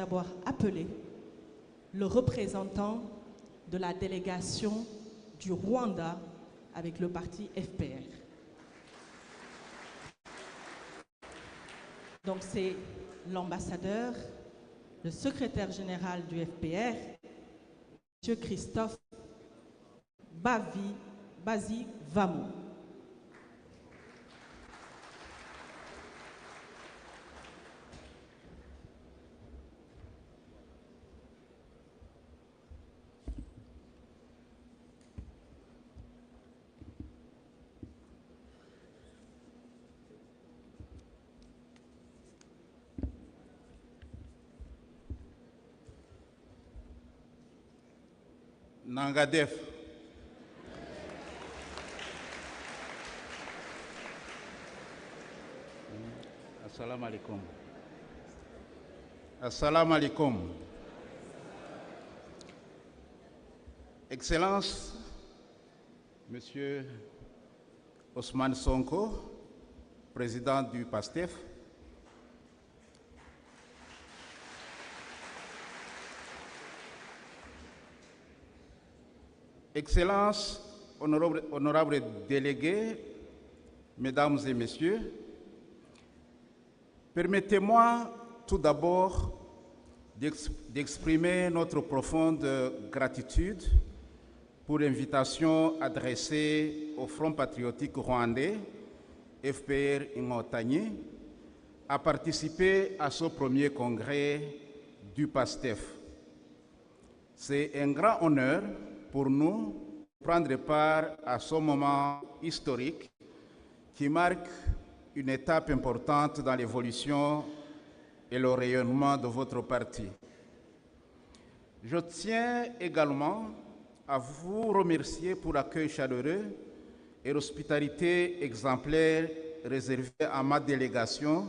d'abord appeler le représentant de la délégation du Rwanda avec le parti FPR. Donc c'est l'ambassadeur, le secrétaire général du FPR, M. Christophe Bazi Vamou. Nangadef. Assalamu alaikum. Assalamu alaikum. Excellence, Monsieur Ousmane Sonko, président du PASTEF, Excellences, honorables délégués, Mesdames et Messieurs, permettez-moi tout d'abord d'exprimer notre profonde gratitude pour l'invitation adressée au Front patriotique rwandais, FPR Inkotanyi, à participer à ce premier congrès du PASTEF. C'est un grand honneur pour nous prendre part à ce moment historique qui marque une étape importante dans l'évolution et le rayonnement de votre parti. Je tiens également à vous remercier pour l'accueil chaleureux et l'hospitalité exemplaire réservée à ma délégation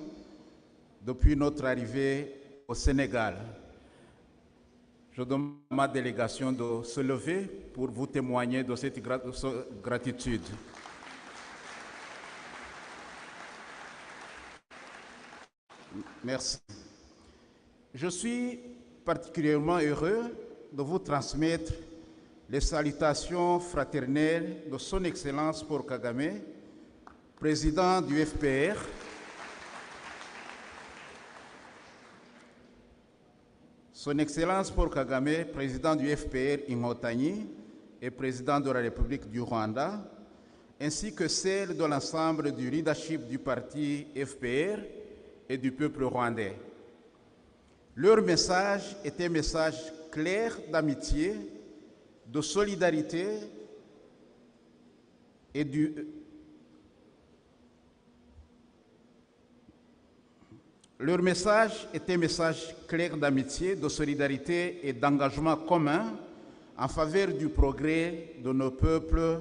depuis notre arrivée au Sénégal. Je demande à ma délégation de se lever pour vous témoigner de cette gratitude. Merci. Je suis particulièrement heureux de vous transmettre les salutations fraternelles de Son Excellence Paul Kagame, président du FPR, Son Excellence Paul Kagame, président du FPR Inkotanyi et président de la République du Rwanda, ainsi que celle de l'ensemble du leadership du parti FPR et du peuple rwandais. Leur message est un message clair d'amitié, de solidarité et Leur message est un message clair d'amitié, de solidarité et d'engagement commun en faveur du progrès de nos peuples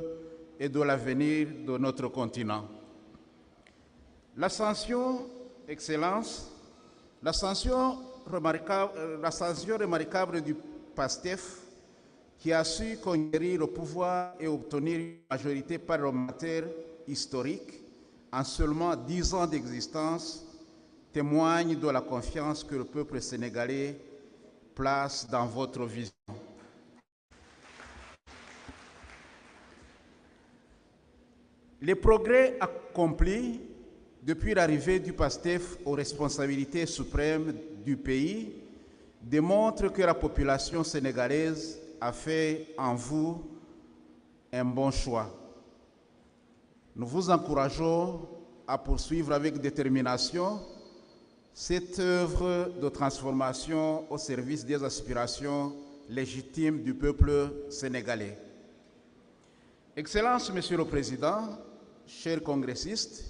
et de l'avenir de notre continent. L'ascension, Excellence, l'ascension remarquable du PASTEF qui a su conquérir le pouvoir et obtenir une majorité parlementaire historique en seulement 10 ans d'existence témoigne de la confiance que le peuple sénégalais place dans votre vision. Les progrès accomplis depuis l'arrivée du PASTEF aux responsabilités suprêmes du pays démontrent que la population sénégalaise a fait en vous un bon choix. Nous vous encourageons à poursuivre avec détermination cette œuvre de transformation au service des aspirations légitimes du peuple sénégalais. Excellence, Monsieur le Président, chers congressistes,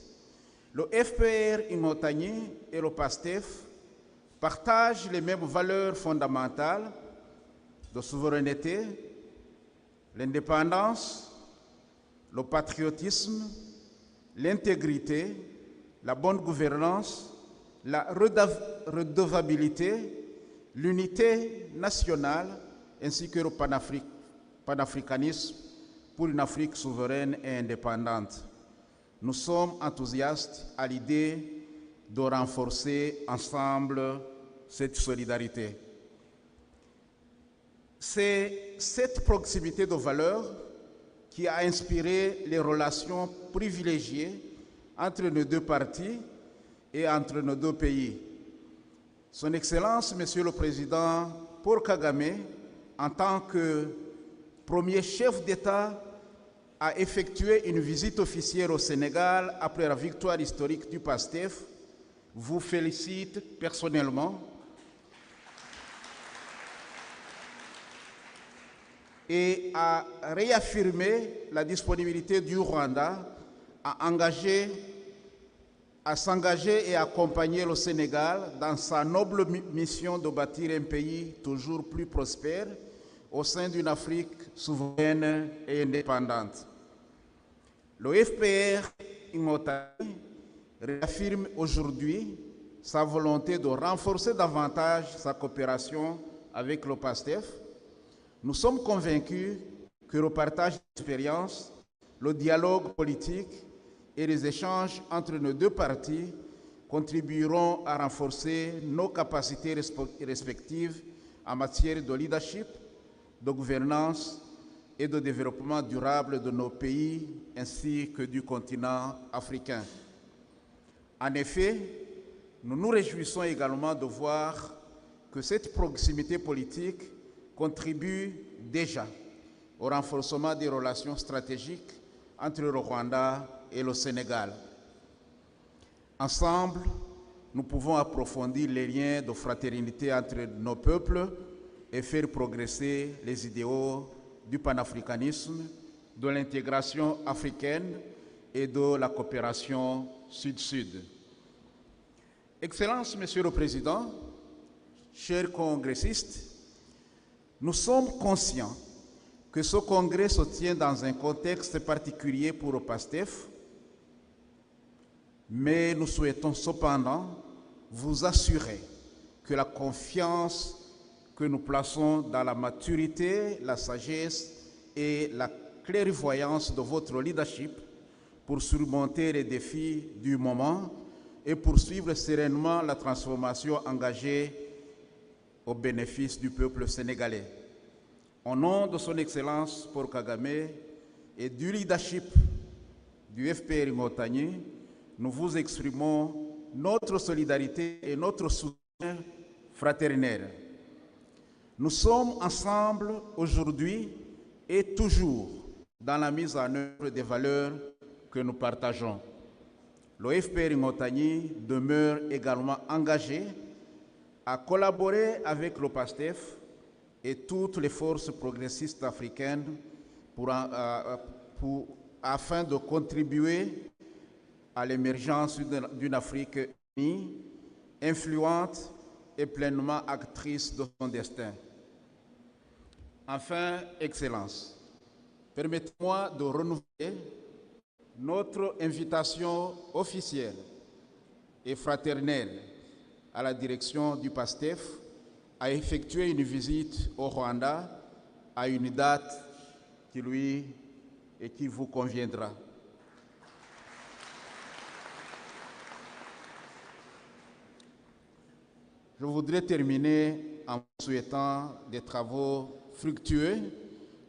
le FPR Inkotanyi et le PASTEF partagent les mêmes valeurs fondamentales de souveraineté, l'indépendance, le patriotisme, l'intégrité, la bonne gouvernance, la redevabilité, l'unité nationale ainsi que le panafricanisme pour une Afrique souveraine et indépendante. Nous sommes enthousiastes à l'idée de renforcer ensemble cette solidarité. C'est cette proximité de valeurs qui a inspiré les relations privilégiées entre nos deux partis et entre nos deux pays. Son Excellence, Monsieur le Président Paul Kagame, en tant que premier chef d'État, a effectué une visite officielle au Sénégal après la victoire historique du PASTEF, vous félicite personnellement et a réaffirmé la disponibilité du Rwanda à s'engager et accompagner le Sénégal dans sa noble mission de bâtir un pays toujours plus prospère au sein d'une Afrique souveraine et indépendante. Le FPR Ingotani réaffirme aujourd'hui sa volonté de renforcer davantage sa coopération avec le PASTEF. Nous sommes convaincus que le partage d'expériences, le dialogue politique et les échanges entre nos deux partis contribueront à renforcer nos capacités respectives en matière de leadership, de gouvernance et de développement durable de nos pays ainsi que du continent africain. En effet, nous nous réjouissons également de voir que cette proximité politique contribue déjà au renforcement des relations stratégiques entre le Rwanda et le Sénégal. Ensemble, nous pouvons approfondir les liens de fraternité entre nos peuples et faire progresser les idéaux du panafricanisme, de l'intégration africaine et de la coopération Sud-Sud. Excellences, Monsieur le Président, chers congressistes, nous sommes conscients que ce congrès se tient dans un contexte particulier pour le PASTEF, mais nous souhaitons cependant vous assurer que la confiance que nous plaçons dans la maturité, la sagesse et la clairvoyance de votre leadership pour surmonter les défis du moment et poursuivre sereinement la transformation engagée au bénéfice du peuple sénégalais. Au nom de son Excellence Paul Kagame et du leadership du FPR Ingotani, nous vous exprimons notre solidarité et notre soutien fraternel. Nous sommes ensemble aujourd'hui et toujours dans la mise en œuvre des valeurs que nous partageons. Le FPR Ingotani demeure également engagé à collaborer avec le PASTEF et toutes les forces progressistes africaines afin de contribuer à l'émergence d'une Afrique unie, influente et pleinement actrice de son destin. Enfin, Excellences, permettez-moi de renouveler notre invitation officielle et fraternelle à la direction du PASTEF à effectuer une visite au Rwanda à une date qui lui et qui vous conviendra. Je voudrais terminer en vous souhaitant des travaux fructueux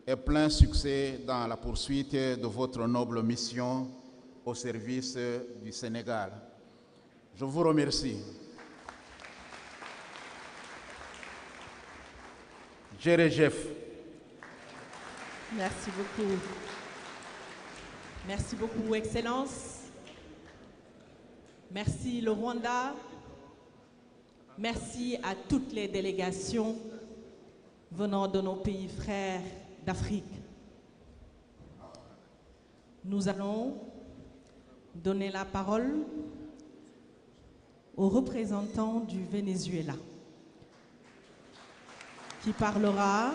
et plein succès dans la poursuite de votre noble mission au service du Sénégal. Je vous remercie. Jerejef. Merci beaucoup. Merci beaucoup, Excellence. Merci le Rwanda. Merci à toutes les délégations venant de nos pays frères d'Afrique. Nous allons donner la parole au représentant du Venezuela, qui parlera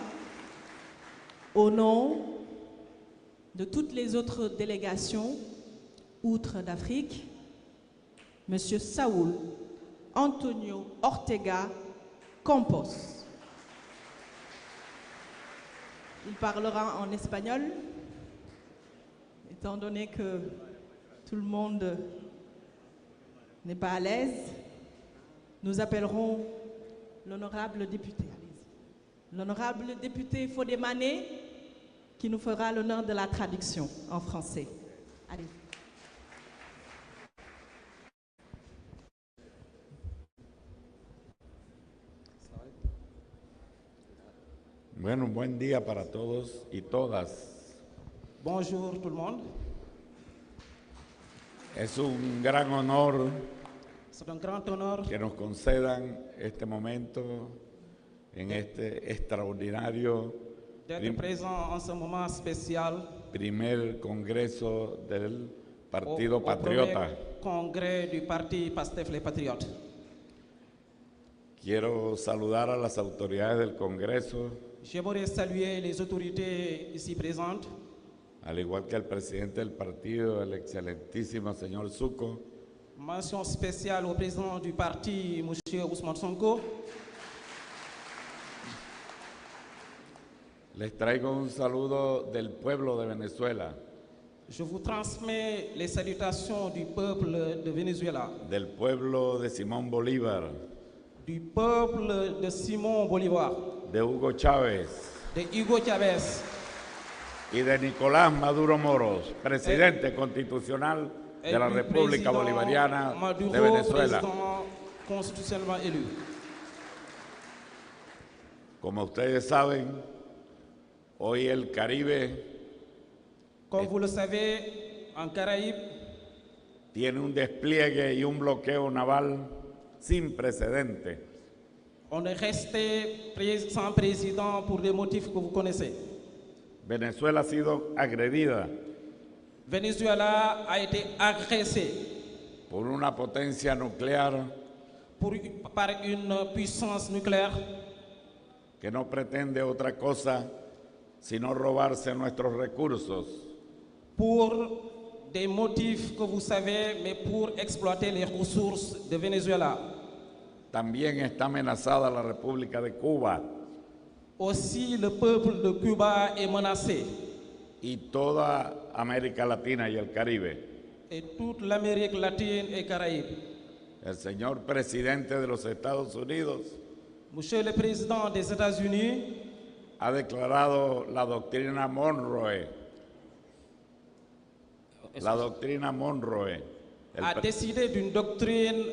au nom de toutes les autres délégations outre d'Afrique, M. Saúl Antonio Ortega Campos. Il parlera en espagnol, étant donné que tout le monde n'est pas à l'aise. Nous appellerons l'honorable député, allez-y. L'honorable député Fodé Mané, qui nous fera l'honneur de la traduction en français. Allez. Bueno, buen día para todos y todas. Bonjour tout le monde. Es un gran honor C'est un grand honneur que nos concedan este momento en este extraordinario d'être présent en ce moment spécial primer congreso del au Partido premier Patriota. congrès du parti PASTEF les Patriotes. Quiero saludar a las autoridades del Congreso, J'aimerais saluer les autorités ici présentes, al igual que al presidente del partido, el excelentísimo señor Suco, mention spéciale au président du parti, M. Ousmane Sonko. Les traigo un saludo del pueblo de Venezuela, Je vous transmets les salutations du peuple de Venezuela, del pueblo de Simón Bolívar, du peuple de Simón Bolívar, de Hugo Chávez de Hugo Chávez y de Nicolás Maduro Moros, presidente constitucional et de la du República président Bolivariana Maduro, de Venezuela. président constitutionnellement élu. Como ustedes saben, hoy el Caribe Comme vous le savez, en Caraïbes, tiene un despliegue y un bloqueo naval sin precedentes. on est resté sans président pour des motifs que vous connaissez. Venezuela ha sido agredida Venezuela a été agressé por una potencia nuclear par une puissance nucléaire que no pretende otra cosa sino robarse nuestros recursos. pour des motifs que vous savez, mais pour exploiter les ressources de Venezuela. También está amenazada la República de Cuba Aussi, le peuple de Cuba est menacé y toda América Latina y el Caribe. et toute l'Amérique latine et Caraïbes. El señor presidente de los Estados Unidos Monsieur le Président des États-Unis ha declarado la doctrina Monroe. La doctrina Monroe. a décidé d'une doctrine